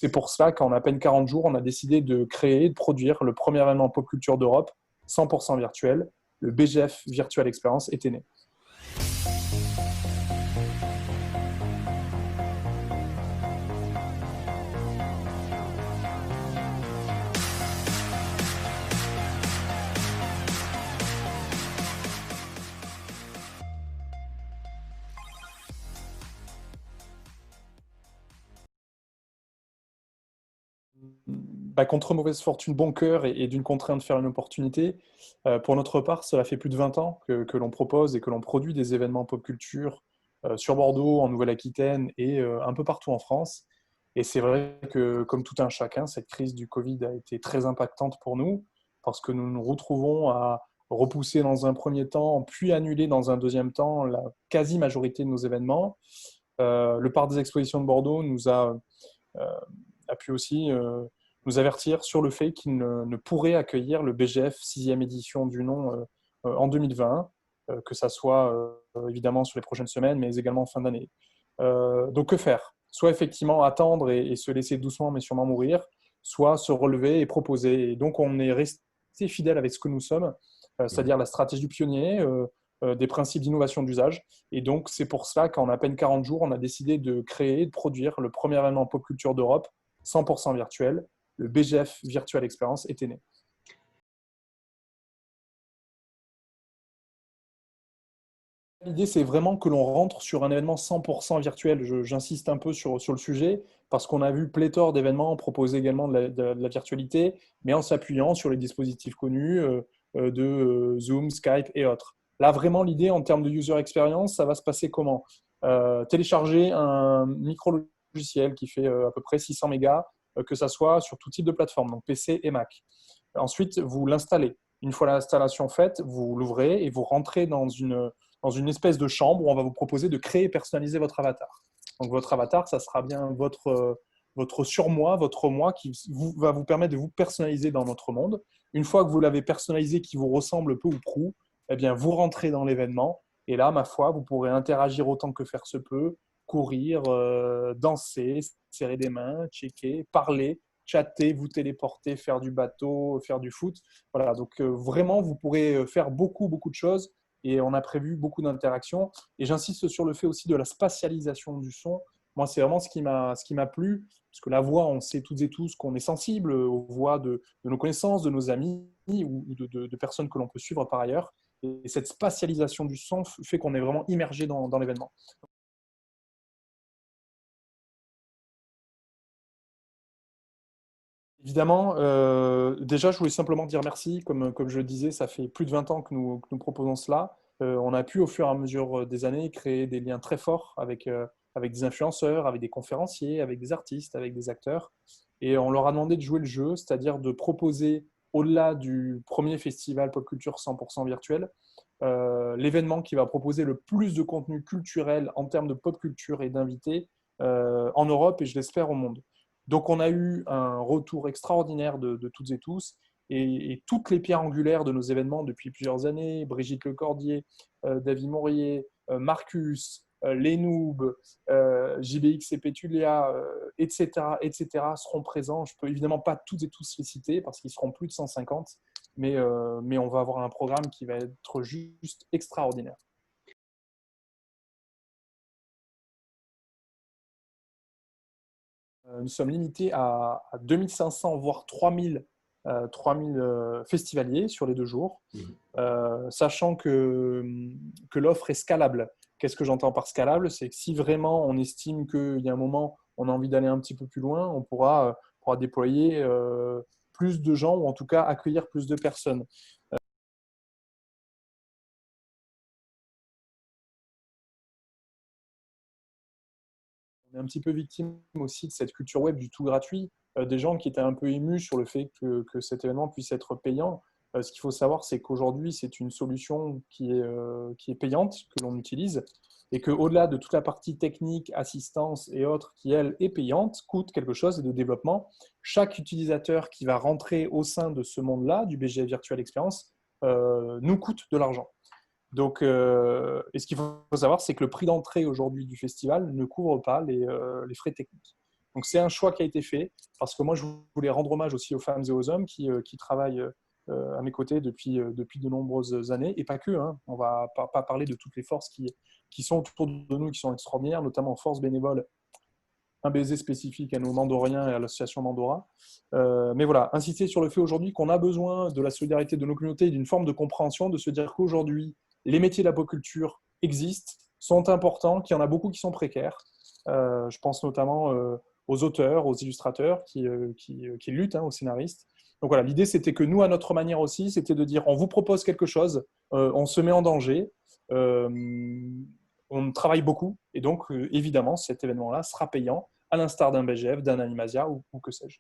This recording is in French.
C'est pour cela qu'en à peine 40 jours, on a décidé de créer et de produire le premier événement pop culture d'Europe, 100% virtuel. Le BGF Virtual Experience était né. Contre mauvaise fortune, bon cœur et d'une contrainte faire une opportunité. Pour notre part, cela fait plus de 20 ans que l'on propose et que l'on produit des événements pop culture sur Bordeaux, en Nouvelle-Aquitaine et un peu partout en France. Et c'est vrai que, comme tout un chacun, cette crise du Covid a été très impactante pour nous parce que nous nous retrouvons à repousser dans un premier temps, puis annuler dans un deuxième temps la quasi-majorité de nos événements. Le parc des expositions de Bordeaux euh, a pu aussi nous avertir sur le fait qu'il ne pourrait accueillir le BGF 6e édition du nom en 2020, que ça soit évidemment sur les prochaines semaines, mais également en fin d'année. Donc que faire? Soit effectivement attendre et se laisser doucement mais sûrement mourir, soit se relever et proposer. Et donc on est resté fidèle avec ce que nous sommes, c'est-à-dire la stratégie du pionnier, des principes d'innovation d'usage. Et donc c'est pour cela qu'en à peine 40 jours, on a décidé de créer et de produire le premier événement pop culture d'Europe, 100% virtuel. Le BGF Virtual Experience était né. L'idée, c'est vraiment que l'on rentre sur un événement 100% virtuel. J'insiste un peu sur le sujet parce qu'on a vu pléthore d'événements proposer également de la virtualité, mais en s'appuyant sur les dispositifs connus de Zoom, Skype et autres. Là, vraiment, l'idée en termes de user experience, ça va se passer comment? Télécharger un micro-logiciel qui fait à peu près 600 mégas, que ça soit sur tout type de plateforme, donc PC et Mac. Ensuite, vous l'installez. Une fois l'installation faite, vous l'ouvrez et vous rentrez dans une espèce de chambre où on va vous proposer de créer et personnaliser votre avatar. Donc votre avatar, ça sera bien votre surmoi, votre moi qui va vous permettre de vous personnaliser dans notre monde. Une fois que vous l'avez personnalisé, qui vous ressemble peu ou prou, eh bien, vous rentrez dans l'événement et là, ma foi, vous pourrez interagir autant que faire se peut, courir, danser, serrer des mains, checker, parler, chatter, vous téléporter, faire du bateau, faire du foot. Voilà, donc vraiment, vous pourrez faire beaucoup de choses et on a prévu beaucoup d'interactions. Et j'insiste sur le fait aussi de la spatialisation du son. Moi, c'est vraiment ce qui m'a plu, parce que la voix, on sait toutes et tous qu'on est sensible aux voix de nos connaissances, de nos amis ou de personnes que l'on peut suivre par ailleurs. Et cette spatialisation du son fait qu'on est vraiment immergé dans l'événement. Évidemment, déjà, je voulais simplement dire merci. Comme je le disais, ça fait plus de 20 ans que nous proposons cela. On a pu, au fur et à mesure des années, créer des liens très forts avec des influenceurs, avec des conférenciers, avec des artistes, avec des acteurs. Et on leur a demandé de jouer le jeu, c'est-à-dire de proposer, au-delà du premier festival pop culture 100% virtuel, l'événement qui va proposer le plus de contenu culturel en termes de pop culture et d'invités en Europe et je l'espère au monde. Donc on a eu un retour extraordinaire de toutes et tous et toutes les pierres angulaires de nos événements depuis plusieurs années, Brigitte Lecordier, David Maurier, Marcus, les Noobs, JBX et Pétulia, etc., seront présents. Je ne peux évidemment pas toutes et tous les citer parce qu'ils seront plus de 150, mais on va avoir un programme qui va être juste extraordinaire. Nous sommes limités à 2500, voire 3000 festivaliers sur les 2 jours, sachant que l'offre est scalable. Qu'est-ce que j'entends par scalable? C'est que si vraiment on estime qu'il y a un moment, on a envie d'aller un petit peu plus loin, on pourra déployer plus de gens ou en tout cas accueillir plus de personnes. On est un petit peu victime aussi de cette culture web du tout gratuit, des gens qui étaient un peu émus sur le fait que cet événement puisse être payant. Ce qu'il faut savoir, c'est qu'aujourd'hui, c'est une solution qui est payante, que l'on utilise, et qu'au-delà de toute la partie technique, assistance et autres, qui, elle, est payante, coûte quelque chose de développement, chaque utilisateur qui va rentrer au sein de ce monde-là, du BGF Virtual Experience, nous coûte de l'argent. Donc, et ce qu'il faut savoir, c'est que le prix d'entrée aujourd'hui du festival ne couvre pas les frais techniques. Donc c'est un choix qui a été fait parce que moi je voulais rendre hommage aussi aux femmes et aux hommes qui travaillent à mes côtés depuis de nombreuses années et pas que. Hein. On va pas parler de toutes les forces qui sont autour de nous, qui sont extraordinaires, notamment Force Bénévole, un baiser spécifique à nos Mandoriens et à l'association Mandora. Mais voilà, insister sur le fait aujourd'hui qu'on a besoin de la solidarité de nos communautés et d'une forme de compréhension, de se dire qu'aujourd'hui, les métiers de l'apiculture existent, sont importants, qu'il y en a beaucoup qui sont précaires. Je pense notamment aux auteurs, aux illustrateurs qui luttent, hein, aux scénaristes. Donc voilà, l'idée c'était que nous, à notre manière aussi, c'était de dire on vous propose quelque chose, on se met en danger, euh, on travaille beaucoup, et donc évidemment cet événement-là sera payant, à l'instar d'un BGF, d'un Animasia ou que sais-je.